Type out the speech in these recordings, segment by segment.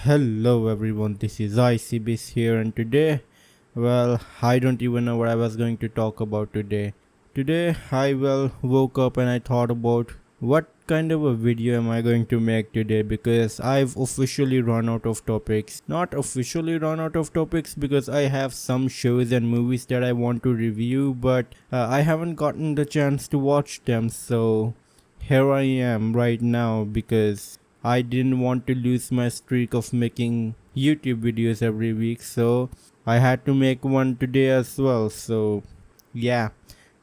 Hello everyone, this is ICBs here, and today, I don't even know what I was going to talk about today. Today, I woke up and I thought about what kind of a video am I going to make today, because I've officially run out of topics. Not officially run out of topics because I have some shows and movies that I want to review, but I haven't gotten the chance to watch them, so here I am right now because I didn't want to lose my streak of making YouTube videos every week, so I had to make one today as well. So, yeah,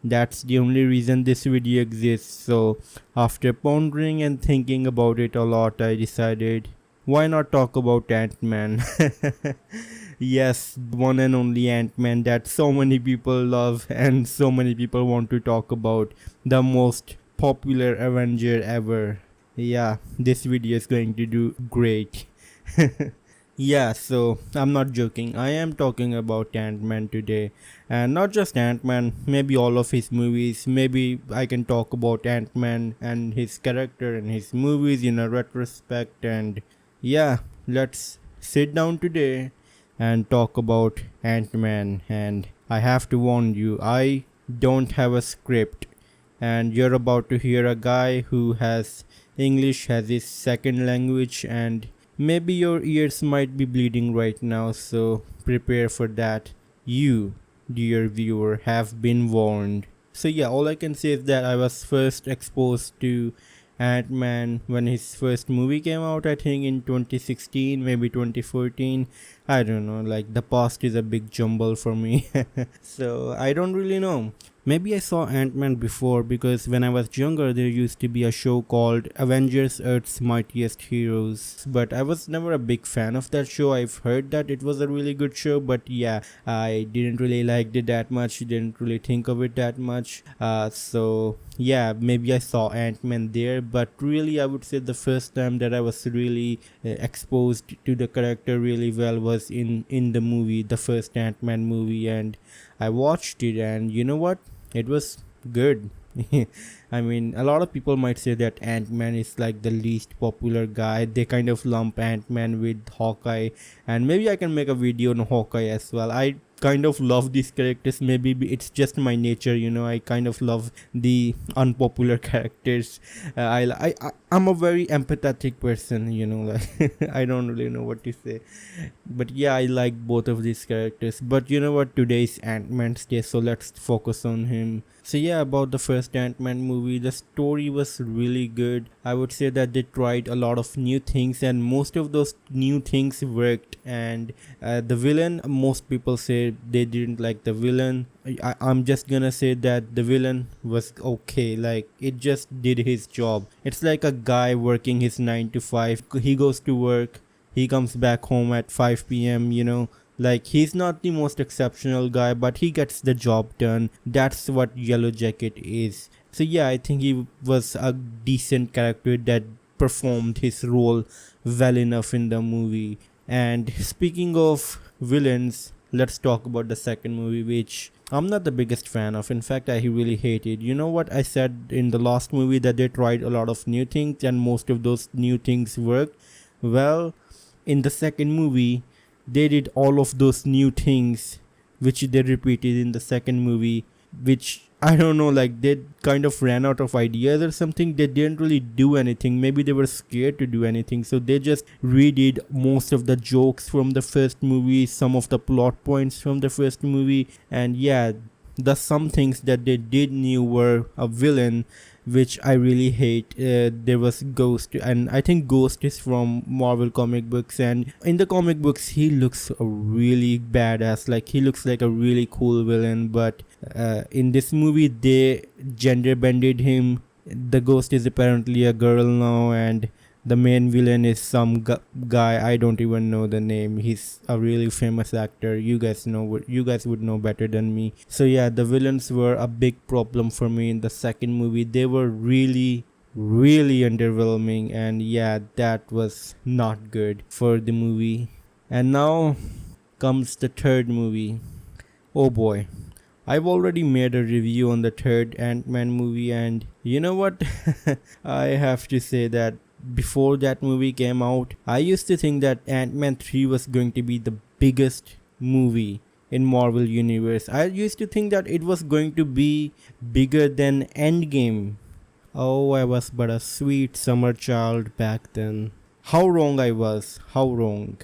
that's the only reason this video exists. So, after pondering and thinking about it a lot, I decided why not talk about Antman? Yes, one and only Antman that so many people love and so many people want to talk about. The most popular Avenger ever. Yeah, this video is going to do great. Yeah, so I'm not joking. I am talking about Ant-Man today. And not just Ant-Man, maybe all of his movies. Maybe I can talk about Ant-Man and his character and his movies in a retrospect. And yeah, let's sit down today and talk about Ant-Man. And I have to warn you, I don't have a script. And you're about to hear a guy who has English as his second language, and maybe your ears might be bleeding right now, so prepare for that. You, dear viewer, have been warned. So yeah, all I can say is that I was first exposed to Ant-Man when his first movie came out, I think in 2016, maybe 2014. I don't know, like the past is a big jumble for me. So I don't really know. Maybe I saw Ant-Man before because when I was younger there used to be a show called Avengers Earth's Mightiest Heroes. But I was never a big fan of that show. I've heard that it was a really good show, but yeah, I didn't really like it that much, didn't really think of it that much. So yeah, maybe I saw Ant-Man there, but really I would say the first time that I was really exposed to the character really well was in the movie, the first Ant-Man movie, and I watched it, and you know what? It was good. I mean, a lot of people might say that Ant-Man is like the least popular guy. They kind of lump Ant-Man with Hawkeye, and maybe I can make a video on Hawkeye as well. I kind of love these characters. Maybe it's just my nature, I kind of love the unpopular characters. I'm a very empathetic person, like I don't really know what to say, but yeah, I like both of these characters. But you know what, today is Ant-Man's day, so let's focus on him. So yeah, about the first Ant-Man movie, the story was really good. I would say that they tried a lot of new things and most of those new things worked. And the villain, most people say they didn't like the villain. I'm just gonna say that the villain was okay, like it just did his job. It's like a guy working his 9 to 5. He goes to work, he comes back home at 5 p.m, like he's not the most exceptional guy, but he gets the job done. That's what Yellow Jacket is. So yeah, I think he was a decent character that performed his role well enough in the movie. And speaking of villains, let's talk about the second movie, which I'm not the biggest fan of. In fact, I really hate it. You know what I said in the last movie, that they tried a lot of new things and most of those new things worked. Well, in the second movie, they did all of those new things which they repeated in the second movie, which I don't know, like they kind of ran out of ideas or something. They didn't really do anything. Maybe they were scared to do anything, so they just redid most of the jokes from the first movie, some of the plot points from the first movie. And yeah, the some things that they did new were a villain, which I really hate. There was Ghost, and I think Ghost is from Marvel comic books, and in the comic books he looks really badass, like he looks like a really cool villain. But in this movie they gender bended him. The Ghost is apparently a girl now, and the main villain is some guy, I don't even know the name. He's a really famous actor. You guys would know better than me. So yeah, the villains were a big problem for me in the second movie. They were really underwhelming, and yeah, that was not good for the movie. And now comes the third movie. Oh boy, I've already made a review on the third Ant-Man movie, and you know what? I have to say that before that movie came out, I used to think that Ant-Man 3 was going to be the biggest movie in Marvel Universe. I used to think that it was going to be bigger than Endgame. Oh, I was but a sweet summer child back then. How wrong I was, how wrong.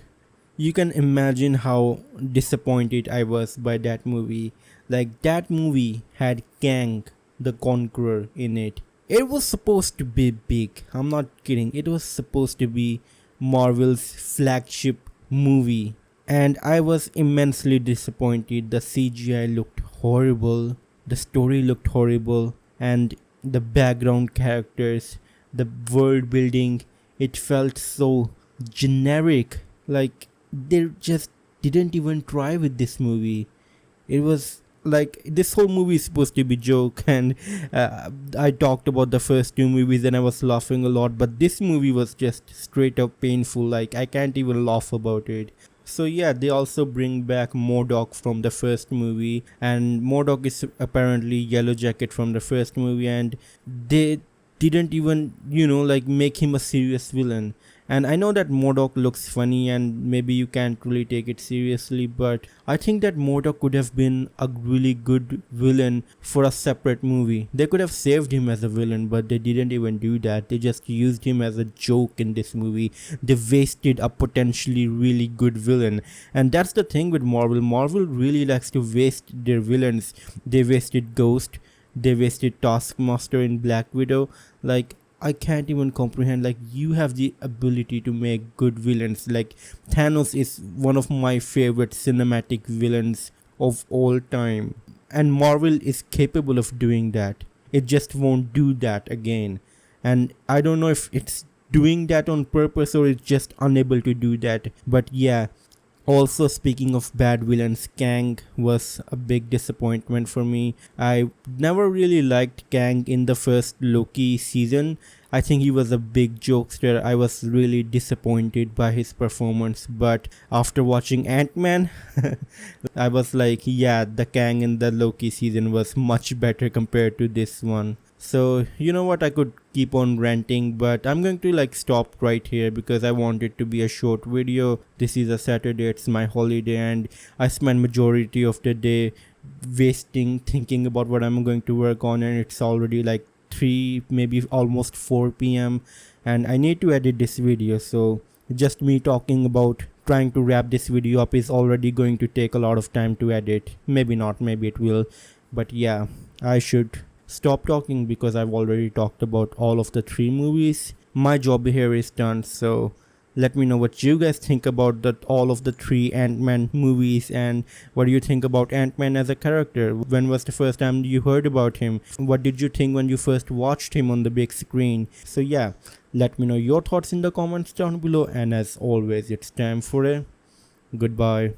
You can imagine how disappointed I was by that movie. Like, that movie had Kang the Conqueror in it. It was supposed to be big. I'm not kidding. It was supposed to be Marvel's flagship movie. And I was immensely disappointed. The CGI looked horrible. The story looked horrible. And the background characters, the world building, it felt so generic. Like, they just didn't even try with this movie. It was like, this whole movie is supposed to be joke, and I talked about the first two movies and I was laughing a lot, but this movie was just straight up painful. Like, I can't even laugh about it. So yeah, they also bring back MODOK from the first movie, and MODOK is apparently Yellow Jacket from the first movie, and they didn't even, like, make him a serious villain. And I know that MODOK looks funny and maybe you can't really take it seriously, but I think that MODOK could have been a really good villain for a separate movie. They could have saved him as a villain, but they didn't even do that. They just used him as a joke in this movie. They wasted a potentially really good villain. And that's the thing with Marvel. Marvel really likes to waste their villains. They wasted Ghost. They wasted Taskmaster in Black Widow. Like, I can't even comprehend. Like, you have the ability to make good villains. Like, Thanos is one of my favorite cinematic villains of all time, and Marvel is capable of doing that. It just won't do that again, and I don't know if it's doing that on purpose or it's just unable to do that. But yeah, also, speaking of bad villains, Kang was a big disappointment for me. I never really liked Kang in the first Loki season. I think he was a big jokester. I was really disappointed by his performance. But after watching Ant-Man, I was like, yeah, the Kang in the Loki season was much better compared to this one. So, you know what, I could keep on ranting, but I'm going to stop right here because I want it to be a short video. This is a Saturday, it's my holiday, and I spend majority of the day wasting thinking about what I'm going to work on, and it's already 3, maybe almost 4 p.m. and I need to edit this video. So just me talking about trying to wrap this video up is already going to take a lot of time to edit. Maybe not, maybe it will, but yeah, I should stop talking because I've already talked about all of the 3 movies. My job here is done, so let me know what you guys think about all of the 3 Ant-Man movies, and what do you think about Ant-Man as a character? When was the first time you heard about him? What did you think when you first watched him on the big screen? So yeah, let me know your thoughts in the comments down below, and as always, it's time for a goodbye.